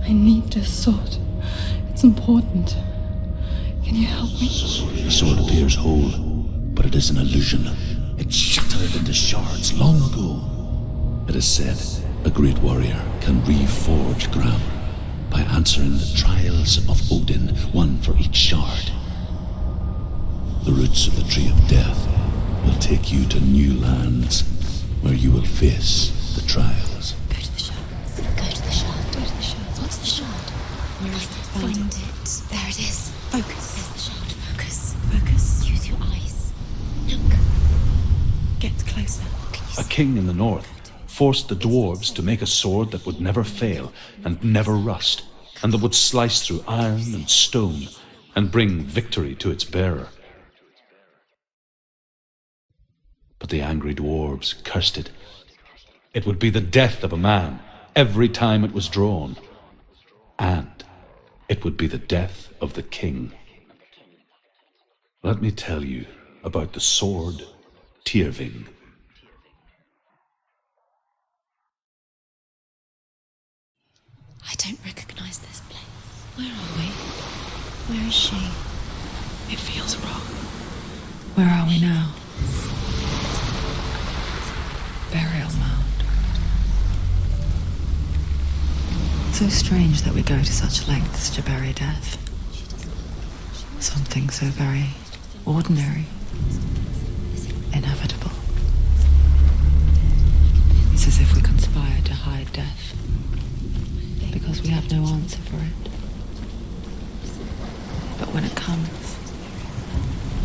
I need this sword. It's important. Can you help me? The sword appears whole, but it is an illusion. It shattered into shards long ago. It is said a great warrior can reforge grammar by answering the trials of Odin, one for each shard. The roots of the Tree of Death will take you to new lands where you will face the trials. Go to the shard. Go to the shard. Go to the shard. What's the shard? Where is it? Find it. There it is. Focus. There's the shard. Focus. Focus. Use your eyes. Look. Get closer. What can you A see? king in the north forced the dwarves to make a sword that would never fail and never rust, and that would slice through iron and stone and bring victory to its bearer. But the angry dwarves cursed it. It would be the death of a man every time it was drawn, and it would be the death of the king. Let me tell you about the sword Tyrving. I don't recognize this place. Where are we? Where is she? It feels wrong. Where are we now? Burial mound. So strange that we go to such lengths to bury death. Something so very ordinary, inevitable. It's as if we conspire to hide death, because we have no answer for it. But when it comes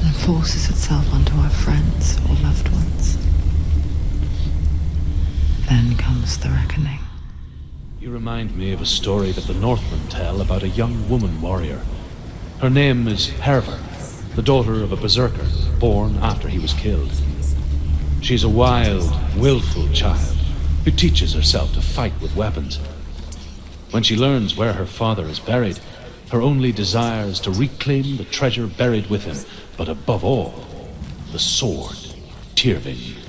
and forces itself onto our friends or loved ones, then comes the reckoning. You remind me of a story that the Northmen tell about a young woman warrior. Her name is Hervor, the daughter of a berserker born after he was killed. She's a wild, willful child who teaches herself to fight with weapons. When she learns where her father is buried, her only desire is to reclaim the treasure buried with him, but above all, the sword, Tyrving.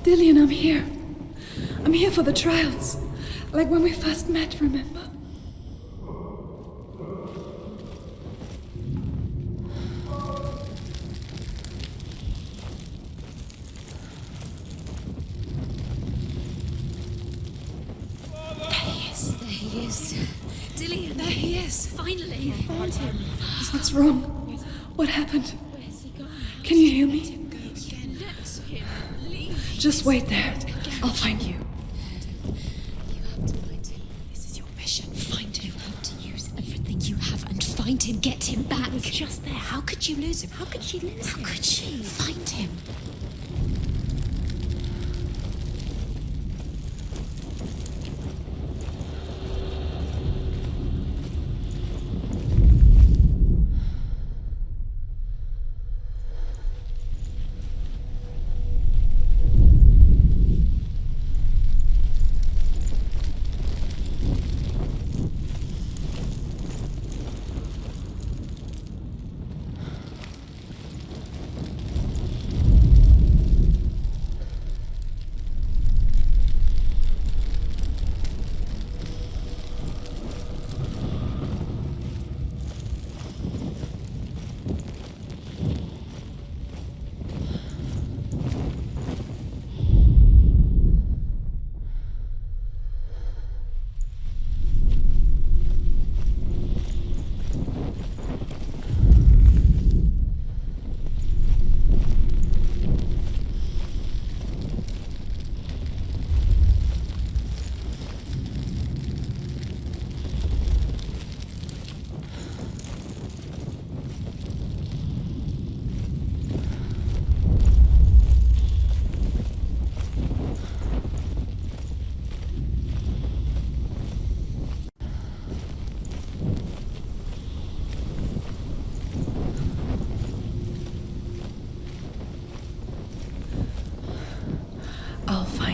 Dillian, I'm here. I'm here for the trials. Like when we first met, remember? There he is. There he is. Dillian, there he is. Finally. I found him. What's wrong? What happened? Where's he gone? Can you hear me? Let him leave. Just wait there. I'll find you. You have to find him. This is your mission. Find him. You have to use everything you have and find him. Get him back. He was just there. How could you lose him? How could she lose him? How could she? Find him.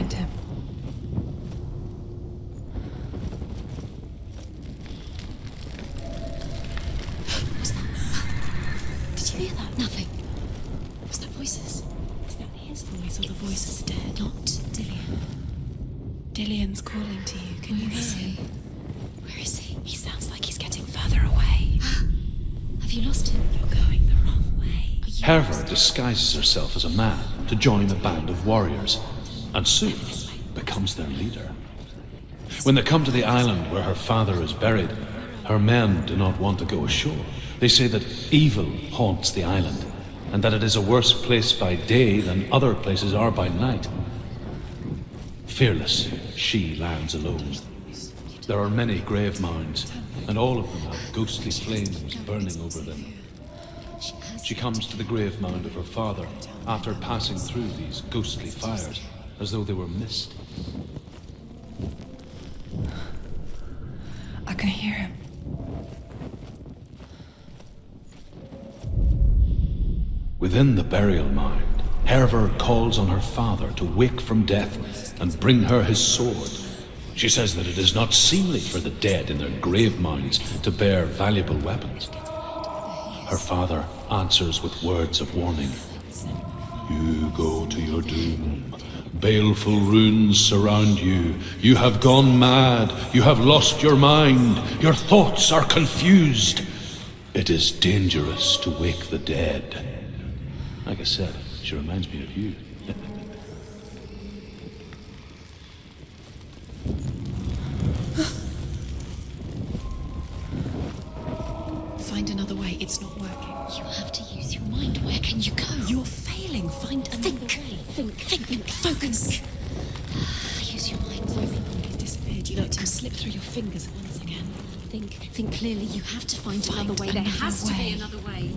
find him. Was that? Did you hear that? Nothing. Was that voices? Is that his voice or the voice of the dead? Not Dillian. Dillian's calling to you. Can you Where is hear he? him? Where is he? He sounds like he's getting further away. Have you lost him? You're going the wrong way. Are you Herver disguises herself as a man to join a band of warriors, and soon becomes their leader. When they come to the island where her father is buried, her men do not want to go ashore. They say that evil haunts the island, and that it is a worse place by day than other places are by night. Fearless, she lands alone. There are many grave mounds, and all of them have ghostly flames burning over them. She comes to the grave mound of her father after passing through these ghostly fires, as though they were mist. I can hear him. Within the burial mound, Herver calls on her father to wake from death and bring her his sword. She says that it is not seemly for the dead in their grave mounds to bear valuable weapons. Her father answers with words of warning. You go to your doom. Baleful runes surround you. You have gone mad. You have lost your mind. Your thoughts are confused. It is dangerous to wake the dead. Like I said, she reminds me of you. Find another way. It's not working. You have to use your mind. Where can you go? You're failing. Find another way. Think. Focus. Use your mind. He's disappeared. You let him slip through your fingers once again. Think clearly. You have to find Another way. There another has to way. be another way.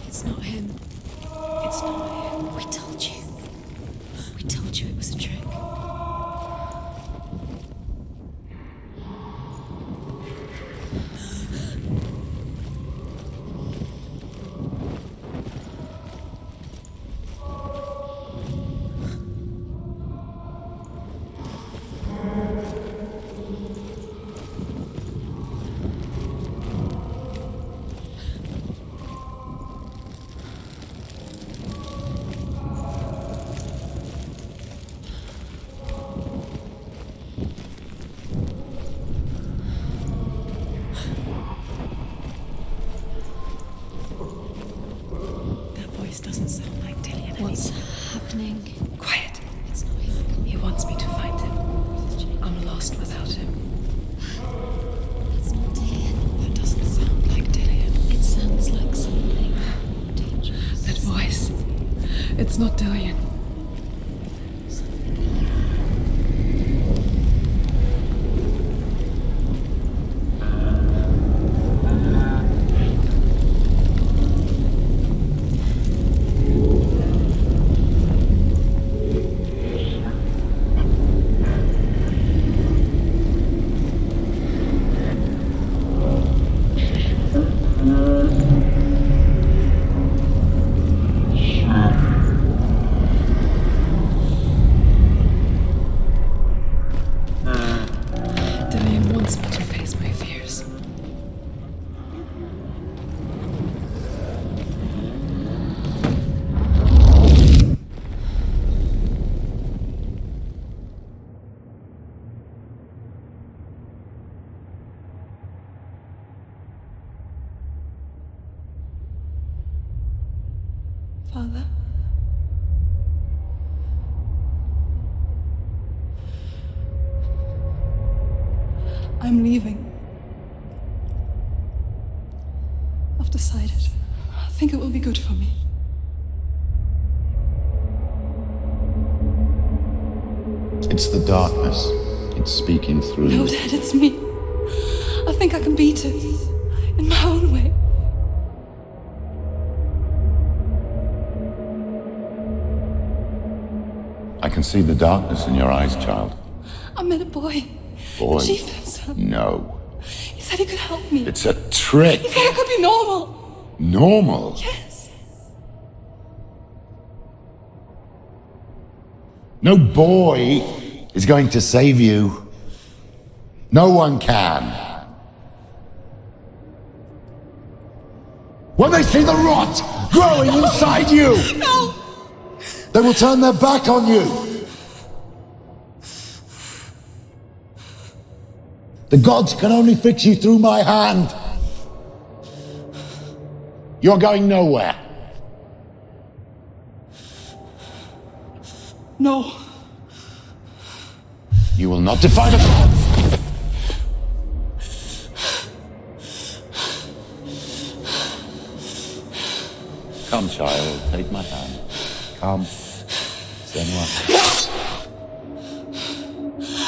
It's not him. It's not him. We told you. We told you it was a trick. That voice doesn't sound like Dillian. What's happening? Quiet. It's not him. He wants me to find him. I'm lost without him. It's not Dillian. That doesn't sound like Dillian. It sounds like something dangerous. That voice. It's not Dillian. Something evil. Dillian wants me to face my fears. Father? I'm leaving. I've decided. I think it will be good for me. It's the darkness. It's speaking through No, you. Dad, it's me. I think I can beat it. In my own way. can see the darkness in your eyes, child. I met a boy. Boy. The chief had some. No. He said he could help me. It's a trick. He said I could be normal. Normal? Yes. No boy is going to save you. No one can. When they see the rot growing inside you, No! they will turn their back on you. The gods can only fix you through my hand. You're going nowhere. No. You will not defy the gods. Come, child, take my hand. Come, Senua.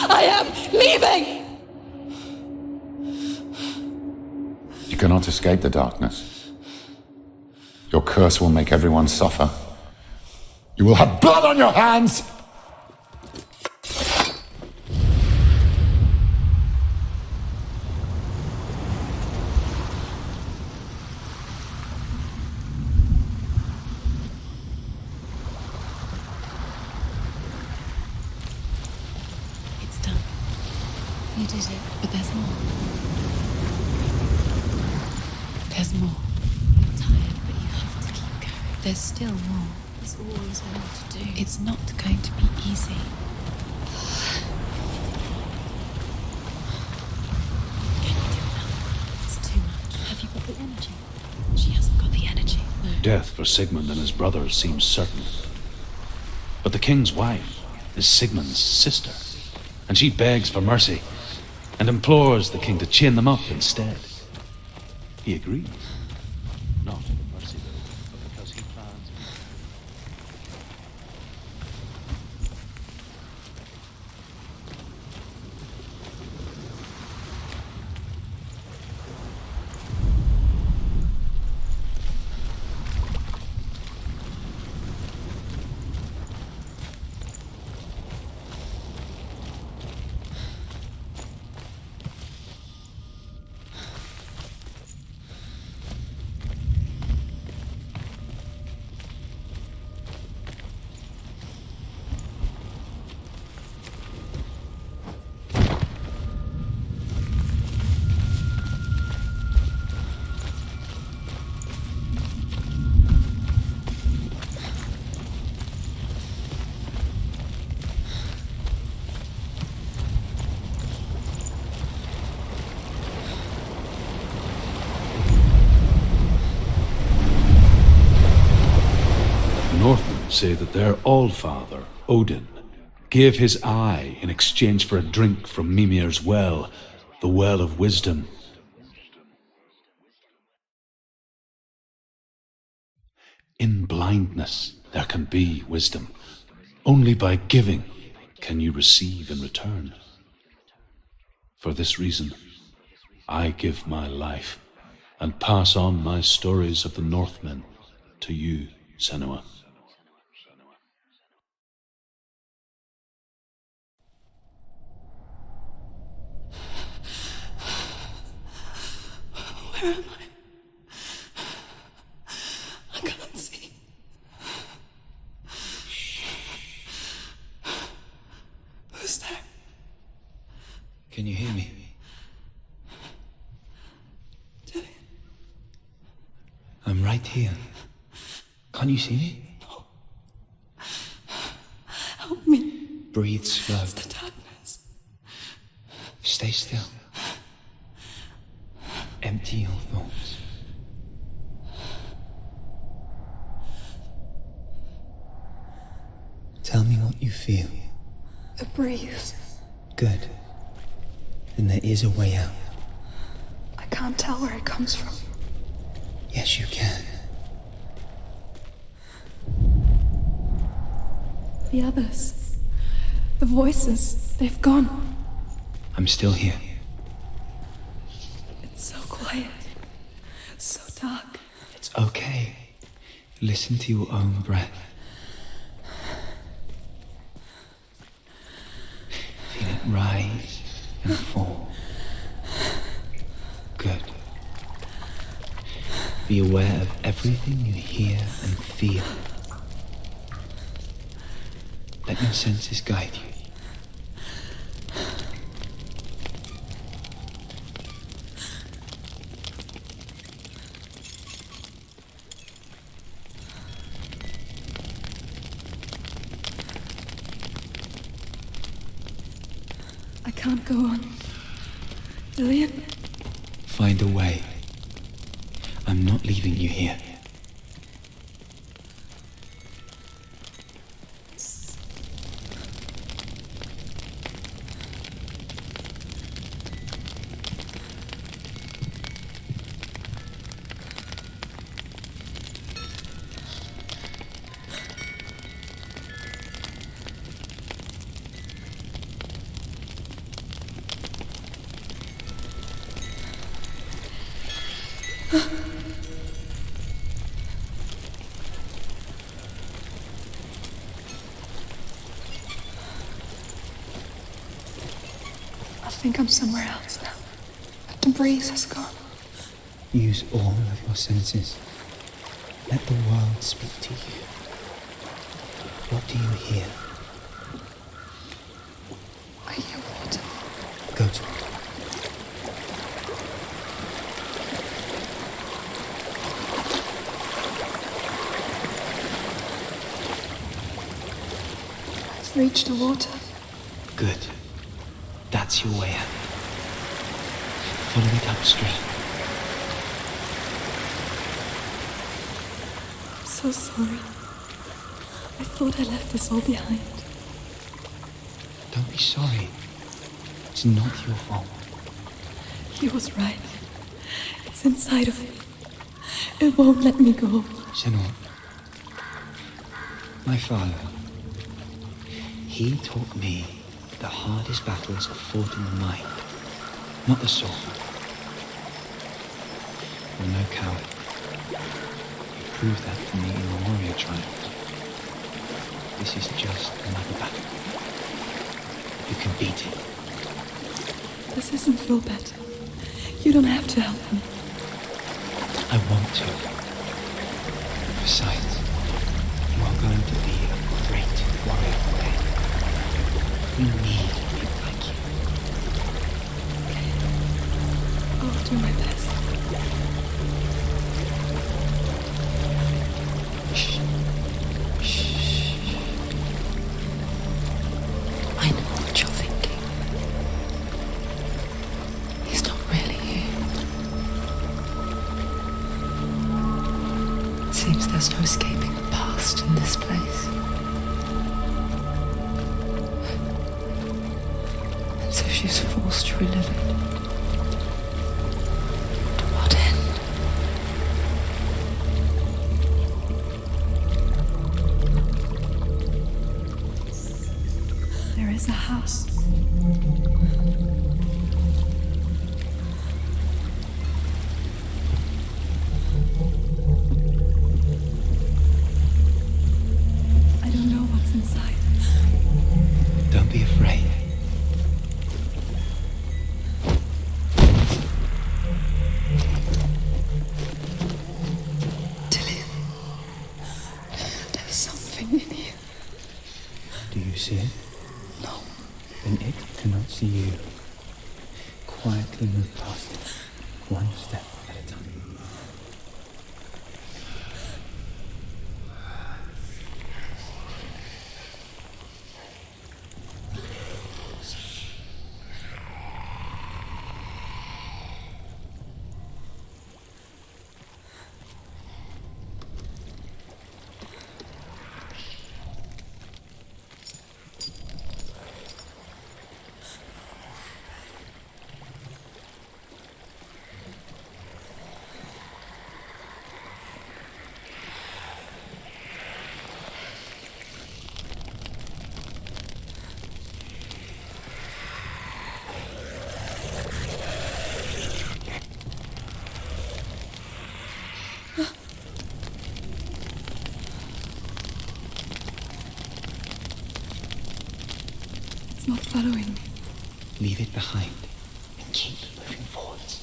I am leaving! You cannot escape the darkness. Your curse will make everyone suffer. You will have blood on your hands! It's done. You did it. But there's more. There's more. You're tired, but you have to keep going. There's still more. There's always more to do. It's not going to be easy. Can you do enough? It's too much. Have you got the energy? She hasn't got the energy. No. Death for Sigmund and his brothers seems certain. But the king's wife is Sigmund's sister, and she begs for mercy and implores the king to chain them up instead. He agrees. Not for mercy, though, but because he plans. Northmen say that their Allfather, Odin, gave his eye in exchange for a drink from Mimir's well, the Well of Wisdom. In blindness there can be wisdom. Only by giving can you receive in return. For this reason, I give my life and pass on my stories of the Northmen to you, Senua. Where am I? I can't see. Who's there? Can you hear me? Dillian. I'm right here. Can't you see me? No. Help me. Breathe slow. It's the darkness. Stay still. Empty your thoughts. Tell me what you feel. A breeze. Good. Then there is a way out. I can't tell where it comes from. Yes, you can. The others. The voices. They've gone. I'm still here. It's so quiet. So dark. It's okay. Listen to your own breath. rise and fall. Good. Be aware of everything you hear and feel. Let your senses guide you. I can't go on. Lillian? Find a way. I'm not leaving you here. I think I'm somewhere else now. The breeze has gone. Use all of your senses. Let the world speak to you. What do you hear? I hear water. Go to it. I've reached the water. Good. That's your way out. Follow it upstream. I'm so sorry. I thought I left this all behind. Don't be sorry. It's not your fault. He was right. It's inside of me. It won't let me go. Senua, my father, he taught me the hardest battles are fought in the mind, not the sword. You're no coward. You proved that to me in the warrior trials. This is just another battle. You can beat it. This isn't your battle. You don't have to help me. I want to. Besides, you are going to be a great warrior one day. We need people like you. I'll do my best. Shh. Shh. I know what you're thinking. He's not really here. It seems there's no escaping the past in this place. And so she's forced to relive it. To what end? There is a house. I don't know what's inside. Don't be afraid. Dillian, there's something in here. Do you see it? No. Then it cannot see you. Quietly move past it, one step at a time. It's not following me. leave it behind and keep moving forwards.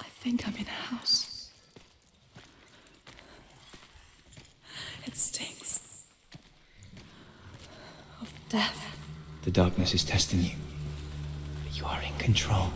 I think I'm in a house. It stinks of death. The darkness is testing you, but you are in control.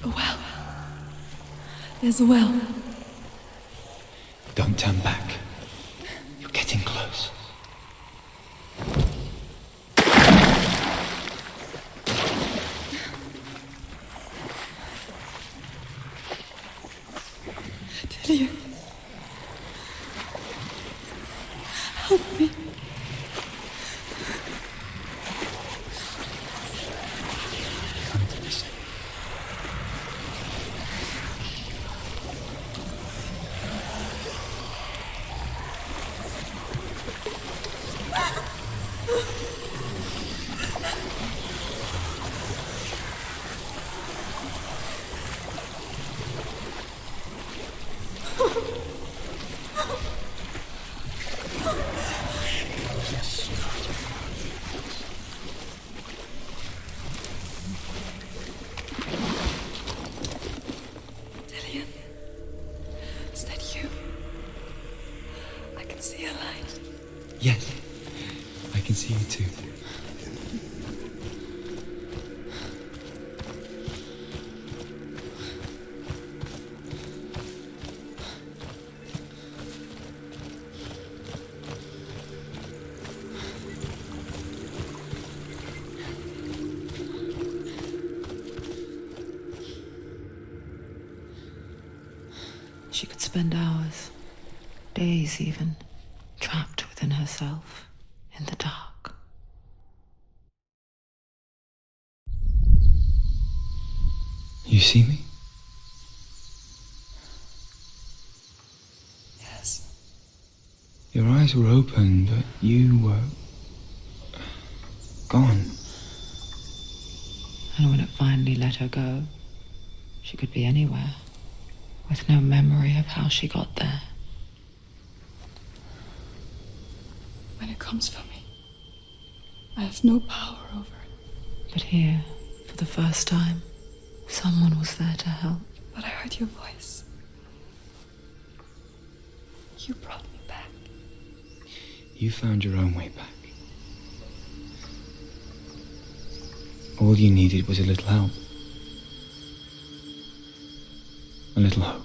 A well. There's a well. Don't turn back. You're getting close. Delia. Help me. Come to this. Delia. Is that you? I can see a light. Yes, I can see you too. She could spend hours, days even, trapped within herself, in the dark. You see me? Your eyes were open, but you were gone. And when it finally let her go, she could be anywhere, with no memory of how she got there. When it comes for me, I have no power over it. But here, for the first time, someone was there to help. But I heard your voice. You brought me back. You found your own way back. All you needed was a little help. A little hope.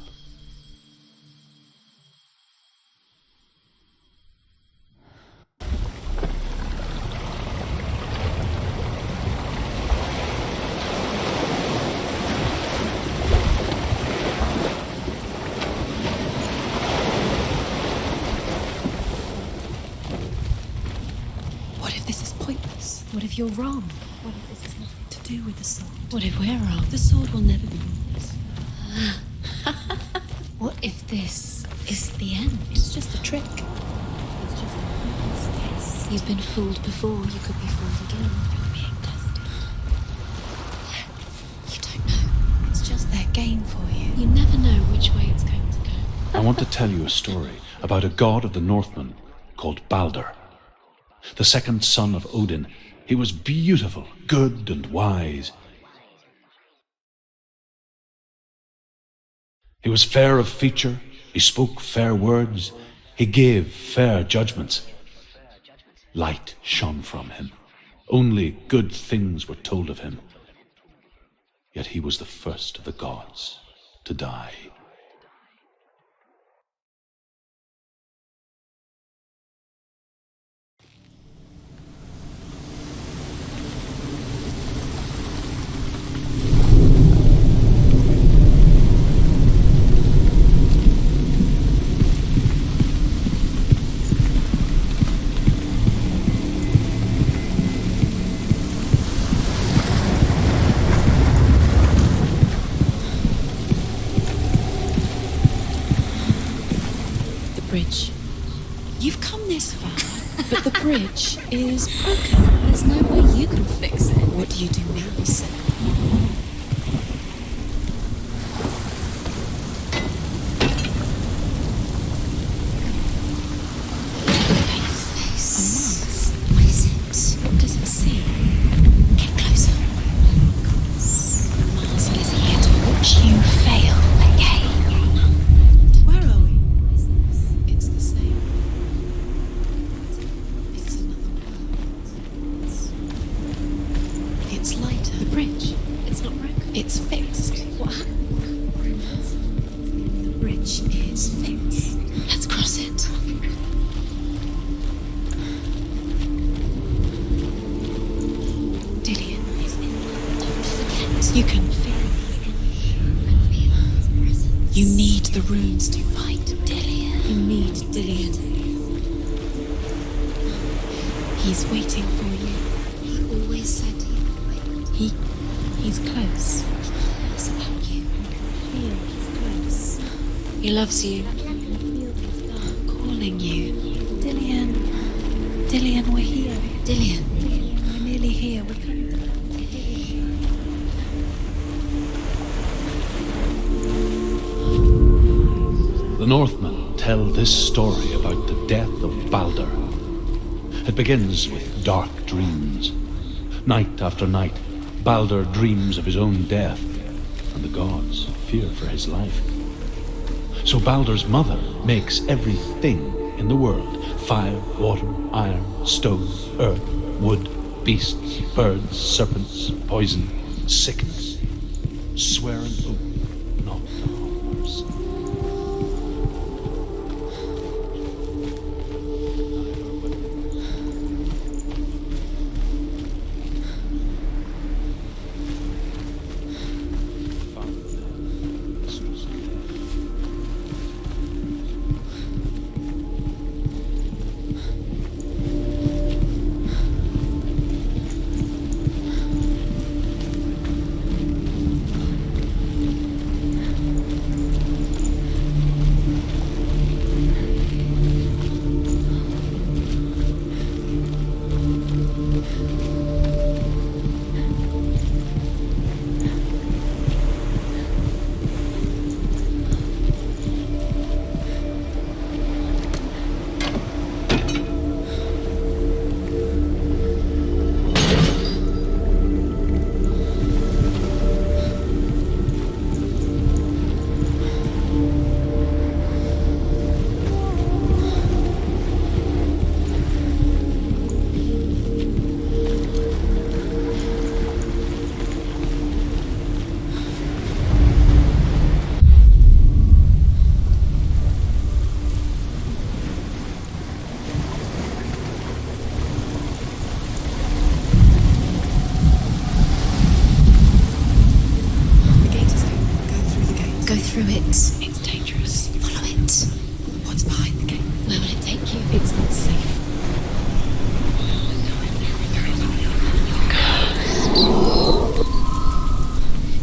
What if this is pointless? What if you're wrong? What if this has nothing to do with the sword? What if we're wrong? The sword will never be yours. What if this is the end? It's just a trick. It's just a pointless test. You've been fooled before. You could be fooled again. You're being tested. You don't know. It's just their game for you. You never know which way it's going to go. I want to tell you a story about a god of the Northmen called Balder. The second son of Odin. He was beautiful, good, and wise. He was fair of feature, he spoke fair words, he gave fair judgments. Light shone from him. Only good things were told of him. Yet he was the first of the gods to die. Bridge. You've come this far, but the bridge is broken. There's no way you can fix it. What do you do now, Senua? Face. What is it? What does it see? Get closer. The mask is here to watch you fail again. Where are we? It's the same. It's another world. It's lighter. The bridge. It's not broken. It's fixed. What happened? The bridge is fixed. Let's cross it. Dillian is in. Don't forget. You can feel his presence. You need the runes to fight Dillian. You need Dillian. He's waiting for you. He always said he would wait. He's close. He cares about you. You can feel he's close. He loves you. You can feel his love calling you. Dillian. Dillian, we're here. Dillian. We're nearly here. We're coming to Dillian. The Northmen tell this story about the death of Balder. It begins with dark dreams. Night after night, Balder dreams of his own death, and the gods fear for his life. So Balder's mother makes everything in the world: fire, water, iron, stone, earth, wood, beasts, birds, serpents, poison, sickness. Swear an oath not to harm us.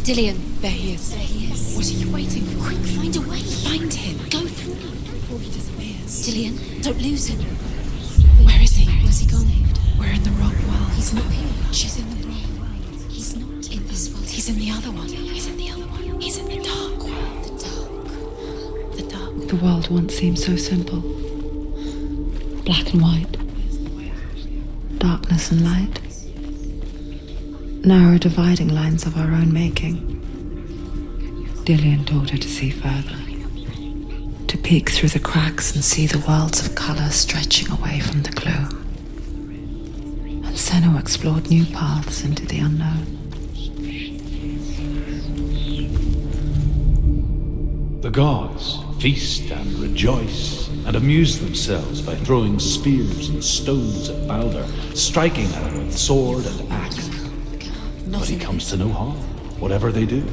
Dillian, there he is. There he is. What are you waiting for? Quick, find a way. Find him. Go through before he disappears. Dillian, don't lose him. Where is he? Where's he gone? We're in the wrong world. He's not here. She's in the wrong world. He's not in this world. He's in the other one. He's in the other one. He's in the dark world. The dark. The dark. The world once seemed so simple. Black and white. Darkness and light. Narrow dividing lines of our own making. Dillian taught her to see further. To peek through the cracks and see the worlds of colour stretching away from the gloom. And Senua explored new paths into the unknown. The gods feast and rejoice and amuse themselves by throwing spears and stones at Balder, striking at him with sword and axe. But he comes to no harm, whatever they do.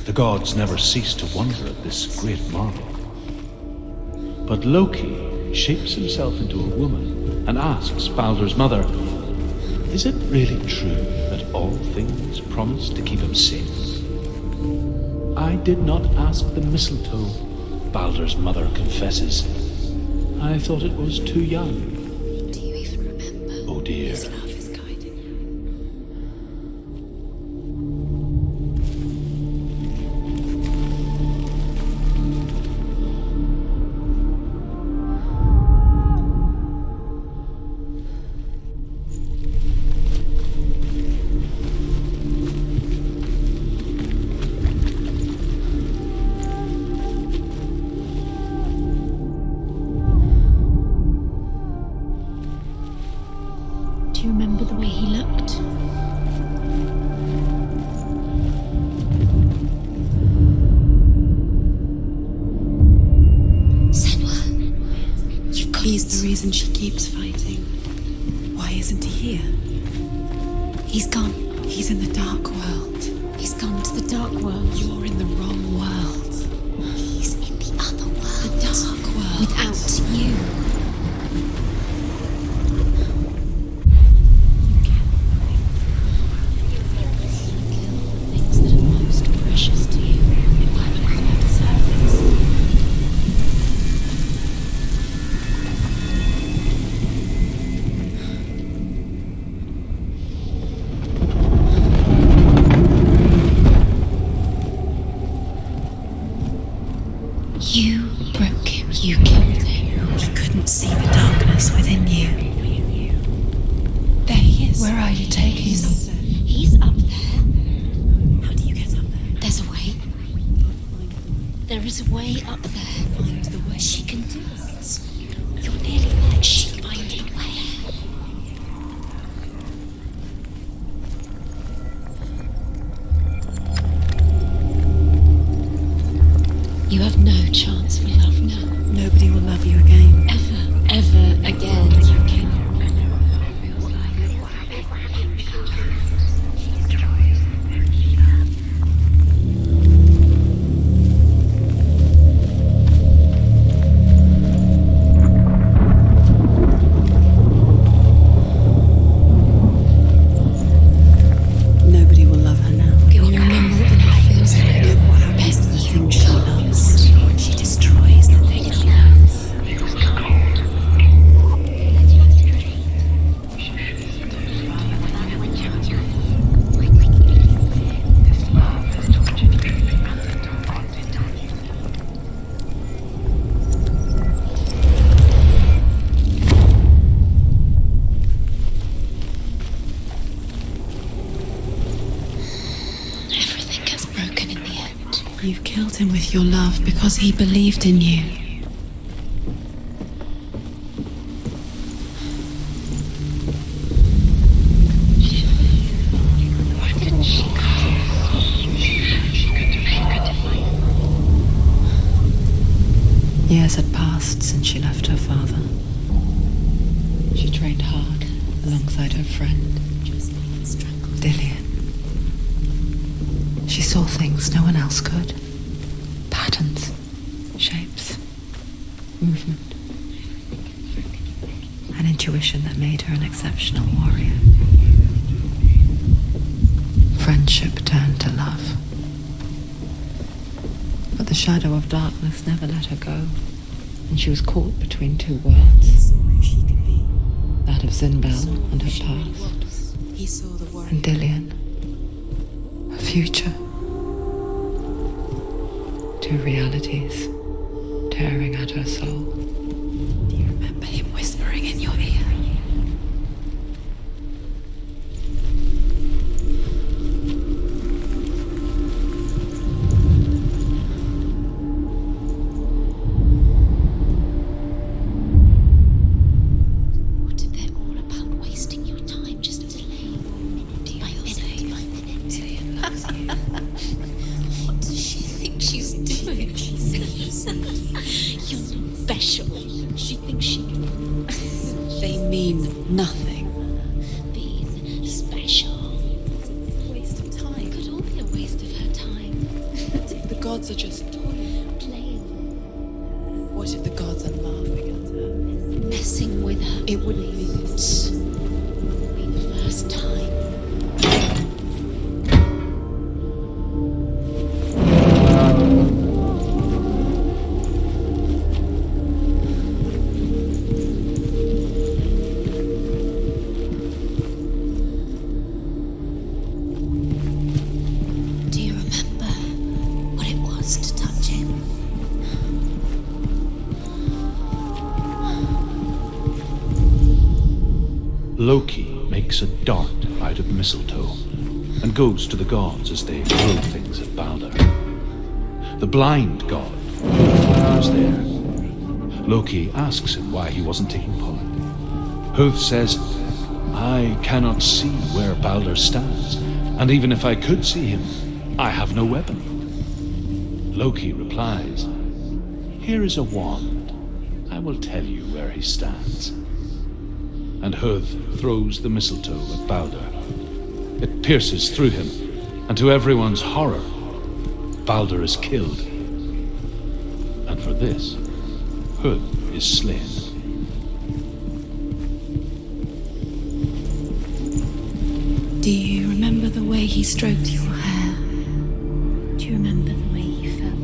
The gods never cease to wonder at this great marvel. But Loki shapes himself into a woman and asks Balder's mother, is it really true that all things promise to keep him safe? I did not ask the mistletoe, Balder's mother confesses. I thought it was too young. Do you even remember? Oh dear. His love is guiding. Do you remember the way he looked? Senua, you've got... He's the reason she keeps fighting. Why isn't he here? He's gone. He's in the dark world. He's gone to the dark world. You're in the wrong world. He's in the other world. The dark world. Without you. Things that are most precious to you. Why would I deserve this? You broke him. You killed him. You couldn't see the darkness within you. There he is. Where are you taking him? He's up there. How do you get up there? There's a way. There is a way up there. Find the way. She can do it. You're nearly there. She's finding a way. You have no chance for love now. Nobody will love you again. Ever again. You can. Nobody will love her now. Can you remember what love feels like? Look what happens to the thing she loves. She destroys the thing she loves. Everything gets broken in the end. You killed him with your love because he believed in you. Years had passed since she left her father. She trained hard alongside her friend, Dillian. She saw things no one else could. Patterns, shapes, movement. An intuition that made her an exceptional warrior. friendship turned to love. But the shadow of darkness never let her go, and she was caught between two worlds. That of Zinbel and her past, He saw the warrior. and Dillian, her future. Two realities tearing at her soul. Do you remember him whispering in your ear? What if they're all about wasting your time, just delaying by minute? Dillian loves you. What does she think she's doing? You're special. She thinks she can. They mean nothing. Being special. Waste of time. It could all be a waste of her time. What if the gods are just toying, playing? What if the gods are laughing at her? Messing with her. It wouldn't be this. It would be the first time. Do you remember what it was to touch him? Loki makes a dart out of mistletoe and goes to the gods as they throw things at Balder. The blind god was there. Loki asks him why he wasn't taking part. Hoth says, I cannot see where Balder stands, and even if I could see him, I have no weapon. Loki replies, here is a wand. I will tell you where he stands. And Hoth throws the mistletoe at Balder. It pierces through him, and to everyone's horror, Balder is killed. And for this, Hoth is slain. Do you remember the way he stroked your hair? Do you remember the way he felt?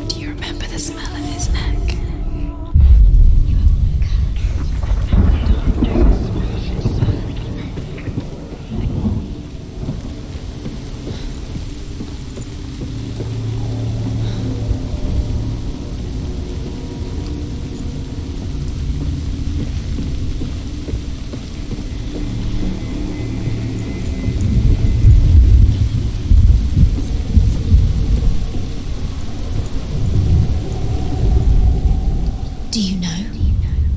Do you remember the smell of his neck? Do you know?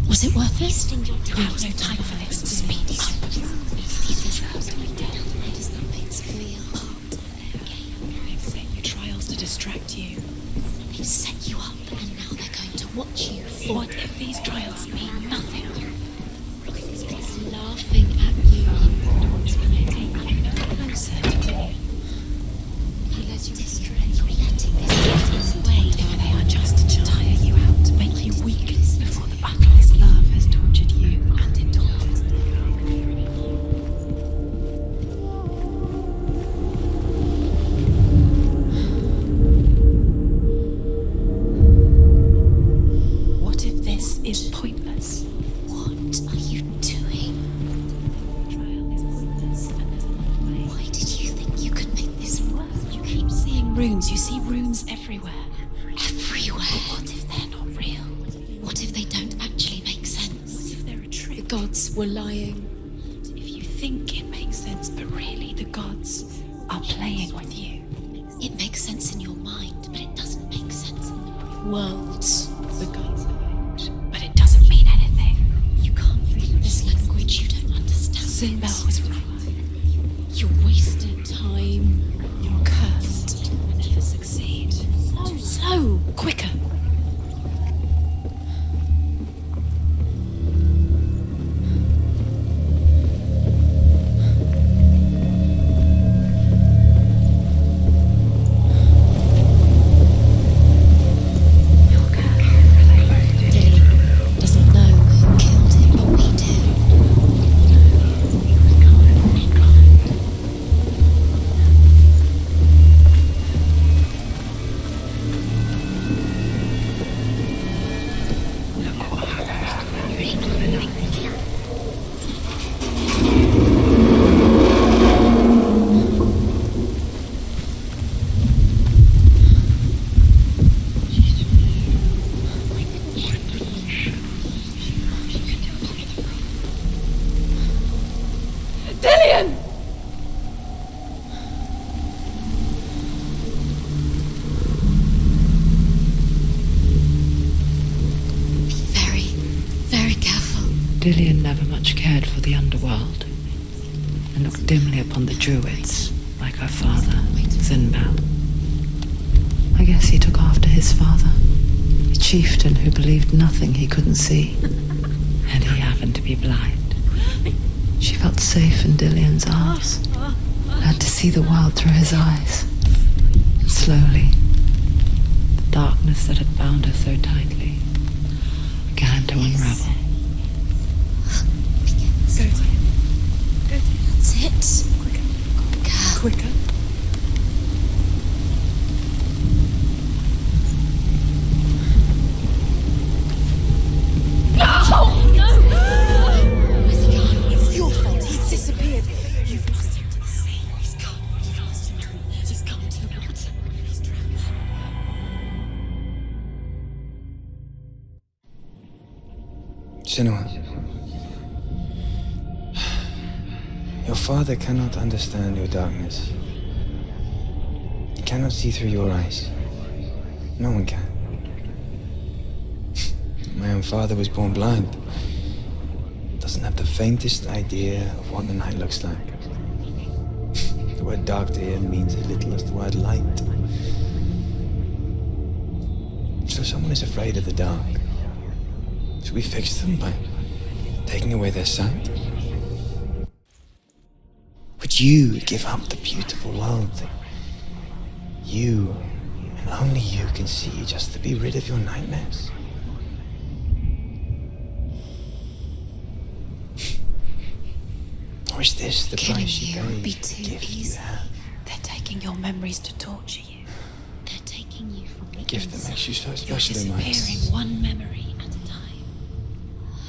Was it worth it? You have no time for this. Speed up. He deserves to be dead. How does that make us feel? Part of their game. They've set you trials to distract you. They've set you up, and now they're going to watch you fall. What if these trials mean nothing? It's laughing at you. Closer to me. He led you astray. You're letting this get his way. If they are just to tire you out, to make you weak before the battle, his love has tortured you and it tortures them. What if this is pointless? What are you doing? The trial is pointless and there's another way. Why did you think you could make this work? You keep seeing runes. You see runes everywhere. Everywhere. But what if they're not real? What if they don't actually make sense? What if they're a trick? The gods were lying. If you think it makes sense, but really the gods are playing with you. It makes sense in your mind, but it doesn't make sense in the real world. The gods are right, but it doesn't mean anything. You can't read this language, you don't understand. Zinbel was right. You're wasting time. You're cursed. Never succeed. Slow, quicker. Dillian never much cared for the underworld, and looked dimly upon the druids, like her father, Zinbal. I guess he took after his father, a chieftain who believed nothing he couldn't see, and he happened to be blind. She felt safe in Dillian's arms, learned to see the world through his eyes, and slowly, the darkness that had bound her so tightly began to unravel. Go to him. Go to him. That's it. Quicker. Quicker. It's your fault. He's disappeared. You've lost him to the sea. He's gone. You've lost him to the sea. He's gone to the water. He's drowned. Senua. Your father cannot understand your darkness. He cannot see through your eyes. No one can. My own father was born blind. Doesn't have the faintest idea of what the night looks like. The word dark to him means as little as the word light. So someone is afraid of the dark. Should we fix them by taking away their sight? Would you give up the beautiful world that you and only you can see just to be rid of your nightmares? Or is this the Killing price you you would pay be for the too gift you easy. have? They're taking your memories to torture you. They're taking you from the A gift that inside. makes you so You're special in life. disappearing one memory at a time.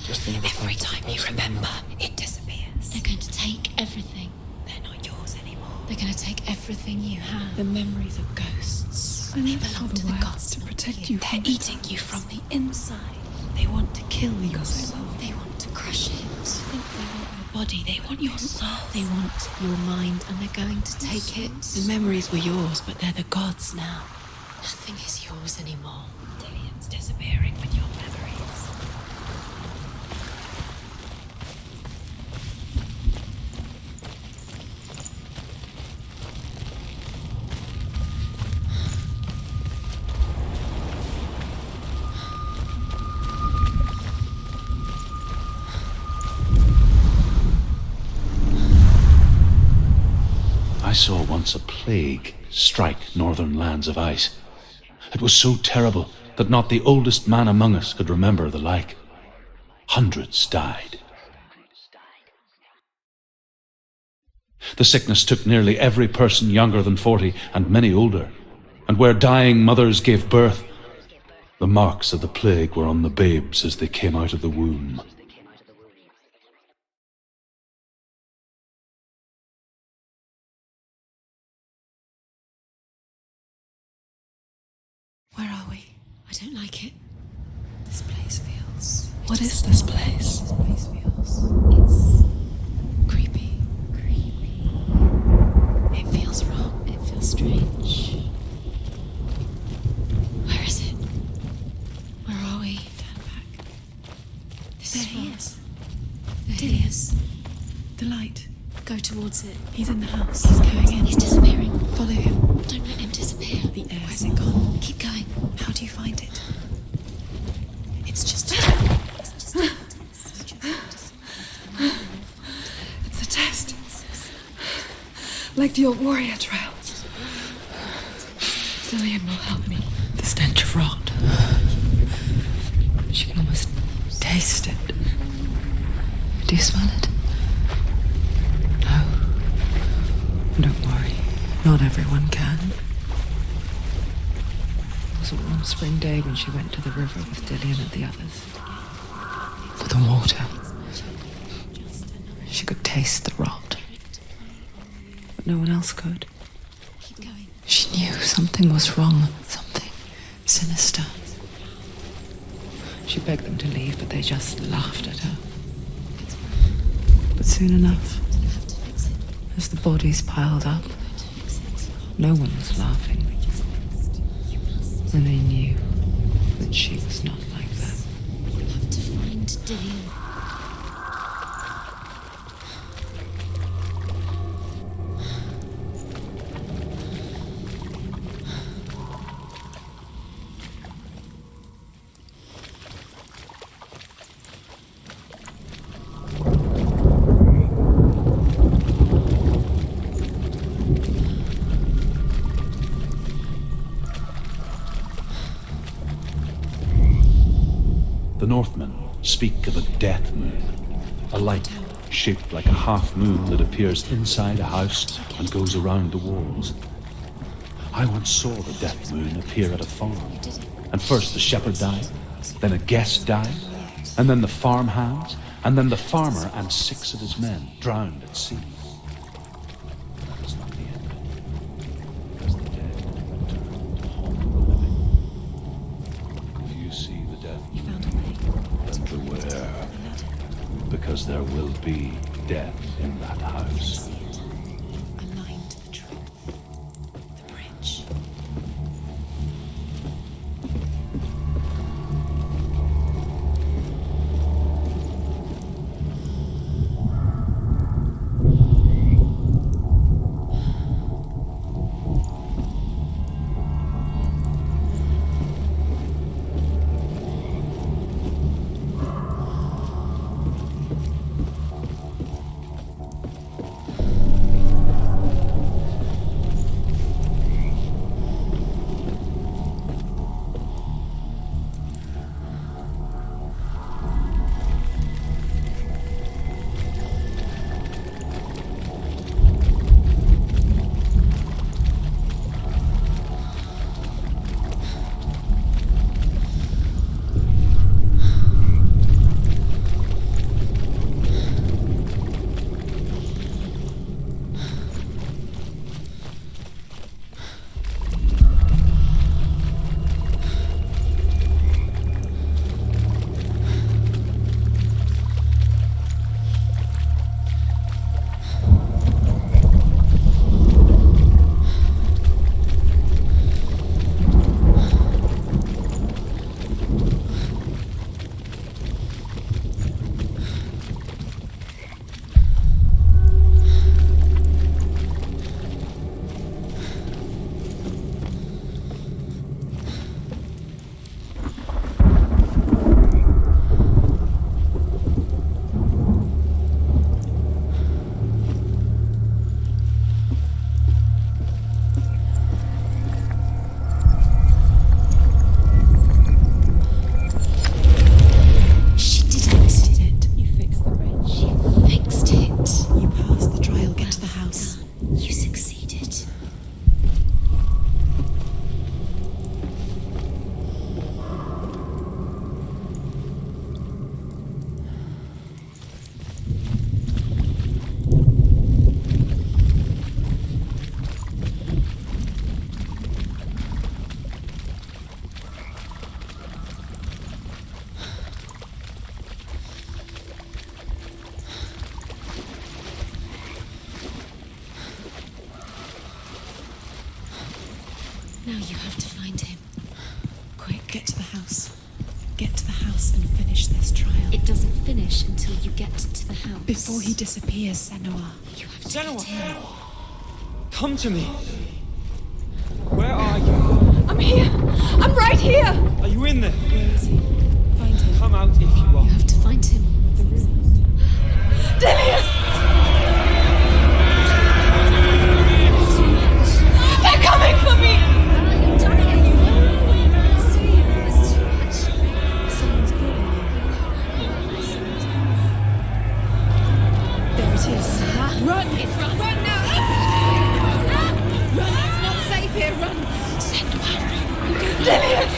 Just another Every part of the time you person remember, I'm not. it disappears. They're going to take everything. They're not yours anymore. They're going to take everything you have. The memories of ghosts. I They live belong for to the the words gods, to not protect you. you They're from eating you from the inside. They want to kill your Because I soul. love They want to crush it. They want your body. They want your soul. They want your mind, and they're going to take it. The memories were yours, but they're the gods now. Nothing is yours anymore. Dillian's disappearing with your memories. I saw once a plague strike northern lands of ice. It was so terrible that not the oldest man among us could remember the like. Hundreds died. The sickness took nearly every person younger than 40 and many older. And where dying mothers gave birth, the marks of the plague were on the babes as they came out of the womb. Where are we? I don't like it. This place feels... What is this place? This place feels... It's... creepy. Creepy. It feels wrong. It feels strange. Where is it? Where are we? Turn back. This is wrong. There he is. The light. Go towards it. He's in the house. He's going in. He's disappearing. Follow him. Don't let him disappear. here. The air. Where's it gone? Keep going. How do you find it? It's just a It's a test. Like the old warrior trials. Dillian will help me. The stench of rot. She can almost taste it. Do you smell it? No. Don't worry. Not everyone can. It was a warm spring day when she went to the river with Dillian and the others. For the water. She could taste the rot. But no one else could. She knew something was wrong. Something sinister. She begged them to leave, but they just laughed at her. But soon enough, as the bodies piled up, no one was laughing. And they knew that she was not like them. You have to find Dillian. The Northmen speak of a death moon, a light shaped like a half moon that appears inside a house and goes around the walls. I once saw the death moon appear at a farm, and first the shepherd died, then a guest died, and then the farmhands, and then the farmer and 6 of his men drowned at sea. That was not the end, because the dead returned to haunt the living. If you see the death moon, then beware, because there will be death in that house. aligned to the truth. The bridge. Now you have to find him. Quick, get to the house. Get to the house and finish this trial. It doesn't finish until you get to the house. Before he disappears, Senua. You have to Senua! get him. Come to me! Where are you? I'm here. I'm right here. Are you in there? Where is he? Find him. Come out if you are. You have to find him. The ruins. Dillian! They're coming for me! I'm dying. You know. I see. There's too much. Someone's calling you. There it is. Run! It's run! Run now! Run! It's not safe here. Run! Senua! Dillian!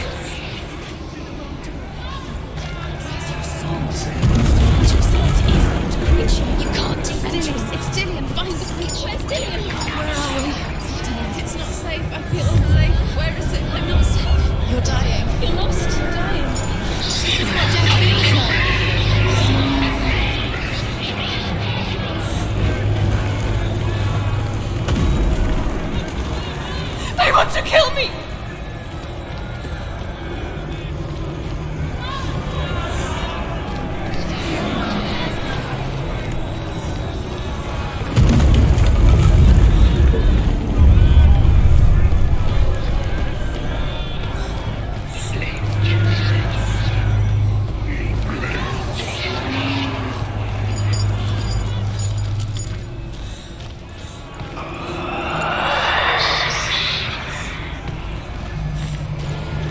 You can't defend us. It's Dillian. Find the creature. Where's Dillian? Where are we? Dillian, it's not safe. I feel unsafe. Where is it? I'm not safe. You're dying. You're lost. You're dying. This is what death feels like. They want to kill me!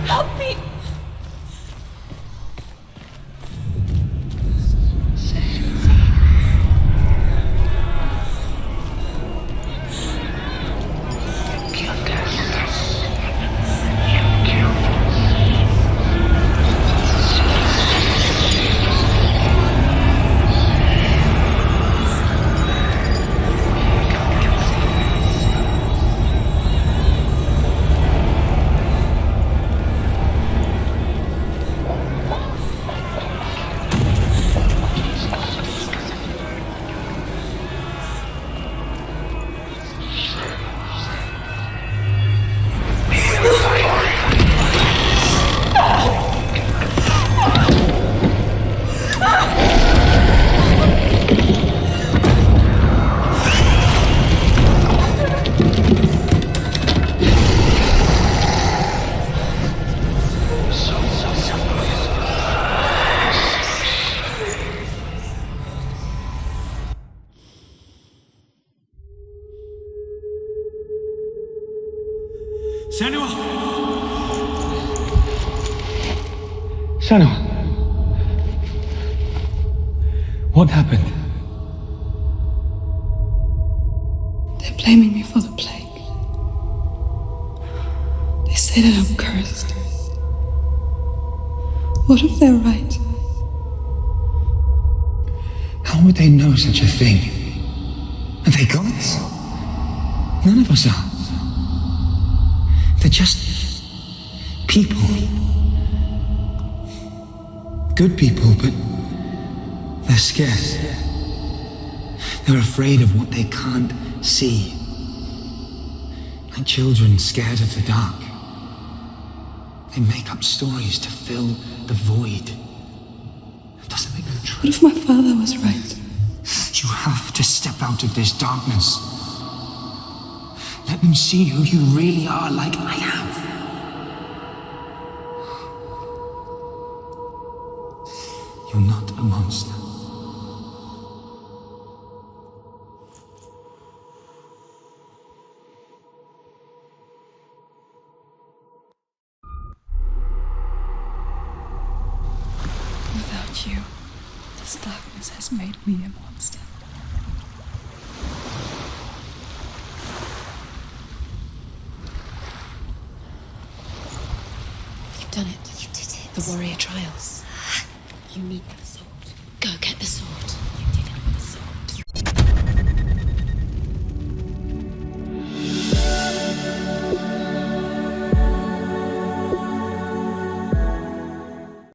Help me! Senua! Senua! What happened? They're blaming me for the plague. They say that I'm cursed. What if they're right? How would they know such a thing? Are they gods? None of us are. They're just people. Good people, but they're scared. They're afraid of what they can't see. Like children scared of the dark. They make up stories to fill the void. It doesn't make them true. What if my father was right? You have to step out of this darkness. Let them see who you really are, like I have. You're not a monster. Without you, this darkness has made me a monster. You've done it. You did it. The warrior trials. You need that sword. Go get the sword.